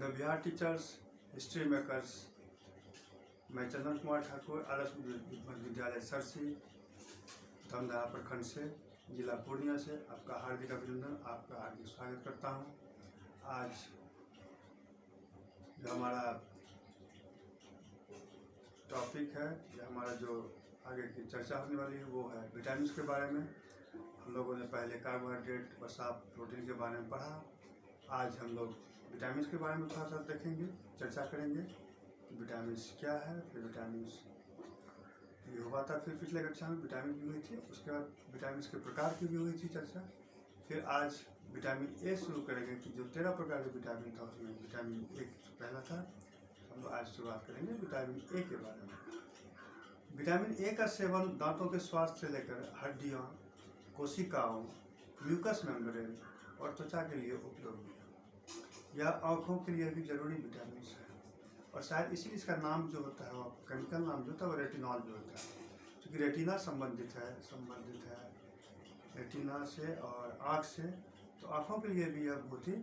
The Bihar teachers, history makers. मैं Chandan Kumar Thakur, Adarsh Vidyalaya Cersei, Dhamdaha प्रखंड से, जिला पूर्णिया से आपका हार्दिक अभिनंदन, आपका हार्दिक स्वागत करता हूं। आज जो हमारा टॉपिक है या हमारा जो आगे की चर्चा होने वाली है वो है विटामिन के बारे में। हम लोगों ने पहले कार्बोहाइड्रेट, वसा, प्रोटीन के बारे में पढ़ा। आज हम लोग विटामिन के बारे में थोड़ा सा देखेंगे, चर्चा करेंगे कि विटामिन क्या है। फिर विटामिन ये हुआ था, फिर पिछले कक्षा में विटामिन की हुई थी, उसके बाद विटामिन के प्रकार की भी हुई थी चर्चा। फिर आज विटामिन ए शुरू करेंगे कि जो 13 प्रकार के विटामिन था उसमें विटामिन ए पहला था। हम लोग आज शुरुआत करेंगे विटामिन ए के बारे में। विटामिन ए का सेवन दांतों के स्वास्थ्य से लेकर हड्डियाँ, कोशिकाओं, म्यूकस मेम्ब्रेन और त्वचा के लिए उपयोगी है। यह आँखों के लिए भी जरूरी विटामिन है और शायद इसी इसका नाम जो होता है वो केमिकल नाम जो होता है वो रेटिनॉल जो होता है, क्योंकि रेटिना संबंधित है रेटिना से और आँख से, तो आँखों के लिए भी यह बहुत ही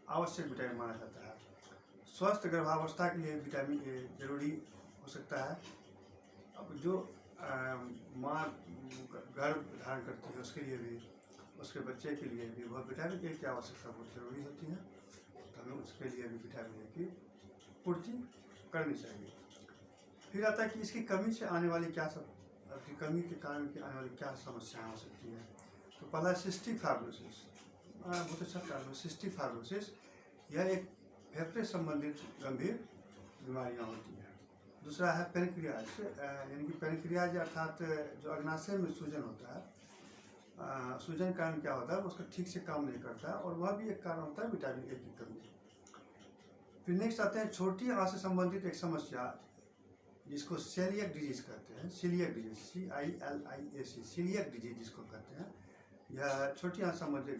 आवश्यक विटामिन माना जाता है। स्वस्थ गर्भावस्था के लिए विटामिन ए जरूरी हो सकता है। अब जो माँ गर्भ धारण करती है उसके लिए भी, उसके बच्चे के लिए भी वह विटामिन ए की आवश्यकता बहुत जरूरी होती है, तो हमें उसके लिए भी विटामिन ए की पूर्ति करनी चाहिए। फिर आता है कि इसकी कमी से आने वाली कमी के कारण की आने वाली क्या समस्याएं हो सकती हैं। तो पहला सिस्टिक फाइब्रोसिस, बहुत अच्छा कारण है सिस्टिक फाइब्रोसिस। यह एक फेफड़े संबंधित गंभीर बीमारियां होती हैं। दूसरा है पेनक्रियाज, यानी कि पेनक्रियाज अर्थात जो अग्नाशय में सूजन होता है, सूजन के कारण क्या होता है उसका ठीक से काम नहीं करता है और वह भी एक कारण होता है विटामिन ए की कमी। फिर नेक्स्ट आते हैं छोटी आंत से संबंधित एक समस्या जिसको सेलियक डिजीज कहते हैं। Celiac disease, CILIAC, celiac disease जिसको कहते हैं, यह छोटी आंत संबंधित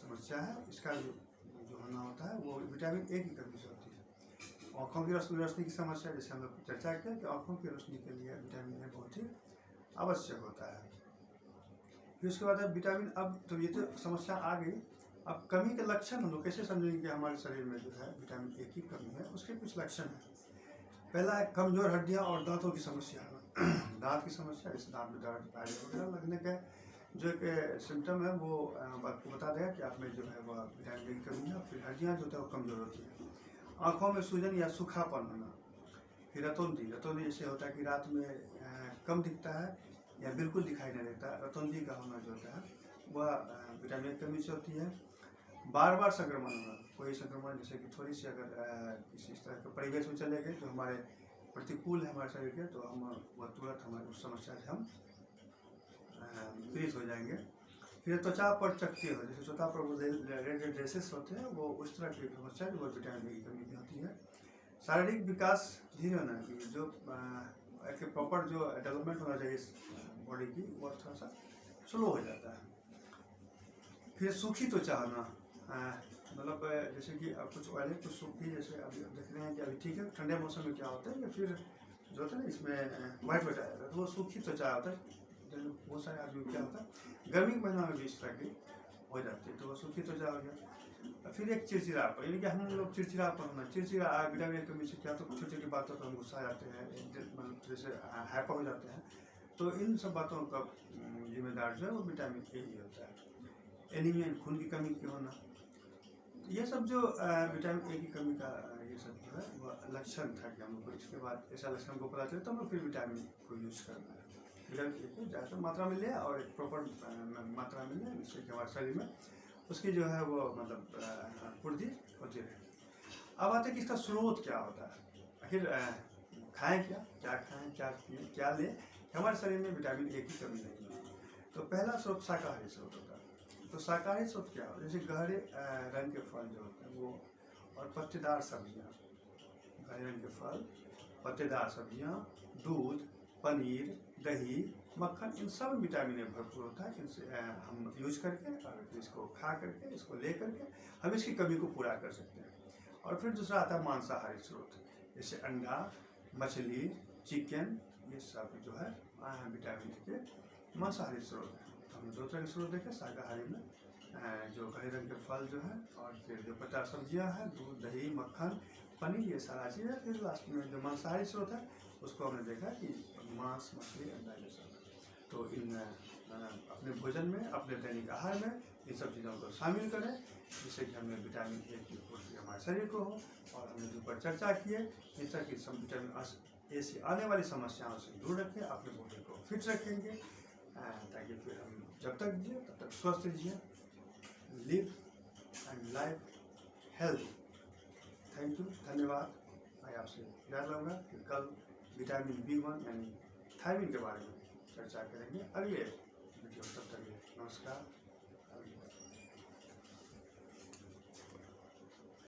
समस्या है। इसका जो होना होता है वो विटामिन ए की कमी से होती है। आँखों की रोशनी की समस्या, जैसे हम लोग चर्चा किया कि आँखों की रोशनी के लिए विटामिन ए बहुत ही आवश्यक होता है। फिर उसके बाद विटामिन, अब तो ये तो समस्या आ गई, अब कमी के लक्षण हम लोग कैसे समझेंगे कि हमारे शरीर में जो है विटामिन ए की कमी है। उसके कुछ लक्षण हैं। पहला है कमजोर हड्डियां और दांतों की समस्या। दांत की समस्या, इस दांत में दर्द, वगैरह लगने का जो एक सिम्टम है वो आपको बता देगा कि आप में जो है वह विटामिन ए की कमी है। फिर हड्डियाँ जो है वो कमजोर होती है। आँखों में सूजन या सूखापन होना। फिर रतौंधी जैसे होता है कि रात में कम दिखता है या बिल्कुल दिखाई नहीं देता, रतौंधी का होना जो होता है वह विटामिन ए की कमी से होती है। बार बार संक्रमण होना, कोई संक्रमण जैसे कि थोड़ी सी अगर किसी इस तरह के परिवेश में चले गए जो हमारे प्रतिकूल है हमारे शरीर के, तो हम वह तुरंत हमारी उस समस्या से हम पीड़ित हो जाएंगे। फिर त्वचा पर चकत्ते हो, जैसे त्वचा पर वो रेड रेसेस होते हैं, वो उस तरह की समस्या जो वो विटामिन ए की कमी की होती है। शारीरिक विकास धीरे होना, कि जो एक प्रॉपर जो डेवलपमेंट होना चाहिए इस बॉडी की वो थोड़ा सा स्लो हो जाता है। फिर सूखी त्वचा होना, मतलब जैसे कि अब कुछ ऑयली कुछ सूखी, जैसे अभी देख रहे हैं कि अभी ठीक है ठंडे मौसम में क्या होता है, या फिर जो होता है ना इसमें वाइट आ जाता है, तो वो सूखी त्वचा होता है। बहुत सारे आदमी क्या होता है गर्मी के महीना में भी इस तरह की हो जाती है, तो वो सूखी त्वचा हो गया। फिर एक चिड़चिड़ापन, यानी कि हम लोग चिड़चिड़ापन होना, विटामिन ए की कमी से क्या तो छोटी छोटी बातों पर हम गुस्सा आ जाते हैं, मतलब जैसे हाइपर हो जाते हैं, तो इन सब बातों का जिम्मेदार जो है वो विटामिन ए ही होता है। एनीमिया, खून की कमी की होना, ये सब जो विटामिन ए की कमी का ये सब जो है वह लक्षण था कि हम लोग को इसके बाद ऐसा लक्षण को पता चले तो हम लोग फिर विटामिन को यूज करना है। विटामिन ए को ज़्यादा मात्रा में ले और एक प्रॉपर मात्रा में ले, जिससे कि हमारे शरीर में उसकी जो है वो मतलब पूर्ति होती रहे। अब आते हैं कि इसका स्रोत क्या होता है, आखिर खाएँ क्या खाएँ, क्या पिए, क्या लें हमारे शरीर में विटामिन ए की कमी नहीं है। तो पहला स्रोत शाकाहारी स्रोत होता है। तो शाकाहारी स्रोत क्या हो, जैसे गहरे रंग के फल जो होते हैं वो, और पत्तेदार सब्जियाँ, गहरे रंग के फल, पत्तेदार सब्जियाँ, दूध, पनीर, दही, मक्खन, इन सब विटामिन ए भरपूर होता है। इनसे हम यूज करके और इसको खा करके, इसको ले करके हम इसकी कमी को पूरा कर सकते हैं। और फिर दूसरा आता है मांसाहारी स्रोत, जैसे अंडा, मछली, चिकन, ये सब जो है विटामिन ए के मांसाहारी स्रोत है। हमने दो तरह के स्रोत देखे, शाकाहारी में जो हरे रंग के फल जो है, और फिर जो 50 सब्जियाँ हैं, दूध, दही, मक्खन, पनीर, ये सारा चीज़ है। फिर लास्ट में जो मांसाहारी स्रोत है उसको हमने देखा कि मांस, मछली, अंडा, ये सब। तो इन अपने भोजन में, अपने दैनिक आहार में इन सब चीज़ों को शामिल करें, जिससे कि हमें विटामिन ए की पूर्ति हमारे शरीर को हो। और हमने जो ऊपर चर्चा की है, इस तरह की विटामिन ए से आने वाली समस्याओं से दूर रखें, अपने बॉडी को फिट रखेंगे, ताकि फिर हम जब तक जिए तब तक स्वस्थ जिए। Live and life health. Thank you, धन्यवाद। मैं आपसे याद लाऊंगा कि कल विटामिन B1 यानी थायमिन के बारे में चर्चा करेंगे अगले वीडियो। तब तक नमस्कार।